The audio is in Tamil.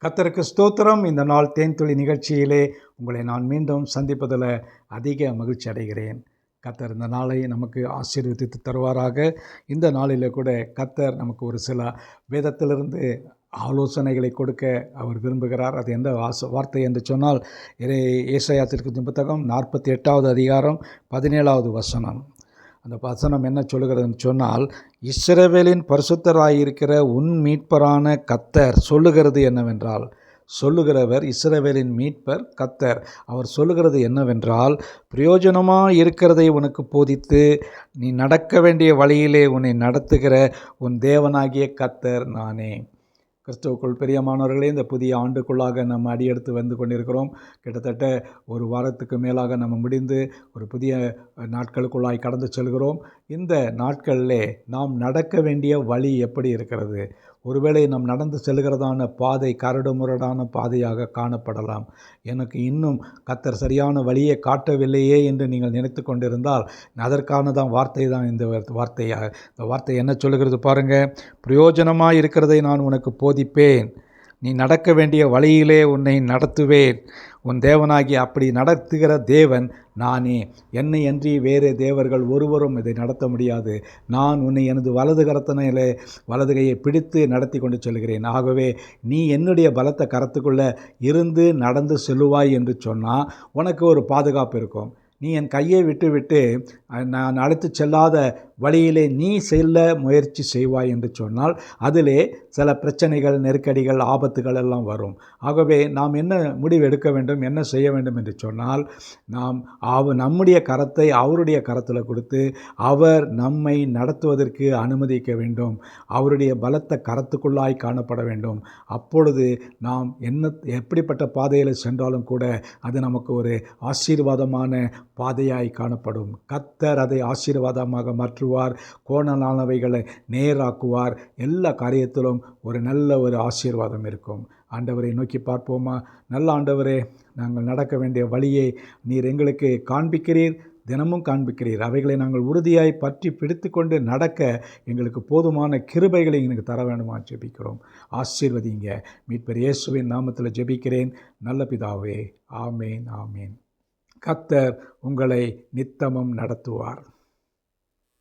கர்த்தருக்கு ஸ்தோத்திரம். இந்த நாள் தேன்துளி நிகழ்ச்சியிலே உங்களை நான் மீண்டும் சந்திப்பதில் அதிக மகிழ்ச்சி அடைகிறேன். கர்த்தர் இந்த நாளை நமக்கு ஆசீர்வதித்து தருவாராக. இந்த நாளில் கூட கர்த்தர் நமக்கு ஒரு சில வேதத்திலிருந்து ஆலோசனைகளை கொடுக்க அவர் விரும்புகிறார். அது எந்த வார்த்தை என்று சொன்னால், ஏசாயா தீர்க்கதரிசி புத்தகம் 48வது அதிகாரம் 17வது வசனம். அந்த வசனம் என்ன சொல்லுகிறதுன்னு சொன்னால், இஸ்ரவேலின் பரிசுத்தராயிருக்கிற உன் மீட்பரான கர்த்தர் சொல்லுகிறது என்னவென்றால், சொல்லுகிறவர் இஸ்ரவேலின் மீட்பர் கர்த்தர். அவர் சொல்லுகிறது என்னவென்றால், பிரயோஜனமாக இருக்கிறதை உனக்கு போதித்து நீ நடக்க வேண்டிய வழியிலே உன்னை நடத்துகிற உன் தேவனாகிய கர்த்தர் நானே. கிறிஸ்துவுக்குள் பிரியமானவர்களே, இந்த புதிய ஆண்டுக்குள்ளாக நம்ம அடியெடுத்து வந்து கொண்டிருக்கிறோம். கிட்டத்தட்ட ஒரு வாரத்துக்கு மேலாக நம்ம முடிந்து ஒரு புதிய நாட்களுக்குள்ளாய் கடந்து செல்கிறோம். இந்த நாட்களிலே நாம் நடக்க வேண்டிய வழி எப்படி இருக்கிறது? ஒருவேளை நாம் நடந்து செல்கிறதான பாதை கரடு முரடான பாதையாக காணப்படலாம். எனக்கு இன்னும் கர்த்தர் சரியான வழியை காட்டவில்லையே என்று நீங்கள் நினைத்து கொண்டிருந்தால், அதற்கான வார்த்தை தான் இந்த வார்த்தையாக. இந்த வார்த்தை என்ன சொல்லுகிறது பாருங்கள். பிரயோஜனமாக இருக்கிறதை நான் உனக்கு போதிப்பேன், நீ நடக்க வேண்டிய வழியிலே உன்னை நடத்துவேன். உன் தேவனாகி அப்படி நடத்துகிற தேவன் நானே. என்னை அன்றி வேறு தேவர்கள் ஒருவரும் இதை நடத்த முடியாது. நான் உன்னை எனது வலது கரத்தினாலே வலது கையை பிடித்து நடத்தி கொண்டு செல்கிறேன். ஆகவே நீ என்னுடைய பலத்த கரத்துக்குள்ளே இருந்து நடந்து செல்லுவாய் என்று சொன்னால் உனக்கு ஒரு பாதுகாப்பு இருக்கும். நீ என் கையை விட்டு நான் அழைத்து செல்லாத வழியிலே நீ செல்ல முயற்சி செய்வாய் என்று சொன்னால் அதிலே சில பிரச்சனைகள், நெருக்கடிகள், ஆபத்துகள் எல்லாம் வரும். ஆகவே நாம் என்ன முடிவு எடுக்க வேண்டும், என்ன செய்ய வேண்டும் என்று சொன்னால், நாம் நம்முடைய கரத்தை அவருடைய கரத்தில் கொடுத்து அவர் நம்மை நடத்துவதற்கு அனுமதிக்க வேண்டும். அவருடைய பலத்த கரத்துக்குள்ளாய் காணப்பட வேண்டும். அப்பொழுது நாம் எப்படிப்பட்ட பாதையில் சென்றாலும் கூட அது நமக்கு ஒரு ஆசீர்வாதமான பாதையாய் காணப்படும். கர்த்தர் அதை ஆசீர்வாதமாக மாற்றுவார். கோணலானவைகளை நேராக்குவார். எல்லா காரியத்திலும் ஒரு நல்ல ஒரு ஆசீர்வாதம் இருக்கும். ஆண்டவரை நோக்கி பார்ப்போமா? நல்ல ஆண்டவரே, நாங்கள் நடக்க வேண்டிய வழியை நீர் எங்களுக்கு காண்பிக்கிறீர், தினமும் காண்பிக்கிறீர். அவைகளை நாங்கள் உறுதியாய் பற்றி பிடித்து கொண்டு நடக்க எங்களுக்கு போதுமான கிருபைகளை எங்களுக்கு தர வேண்டுமா ஜெபிக்கிறோம். ஆசீர்வதிங்க. மீட்பர் இயேசுவின் நாமத்தில் ஜெபிக்கிறேன் நல்ல பிதாவே. ஆமேன், ஆமேன். கர்த்தர் உங்களை நித்தமும் நடத்துவார்.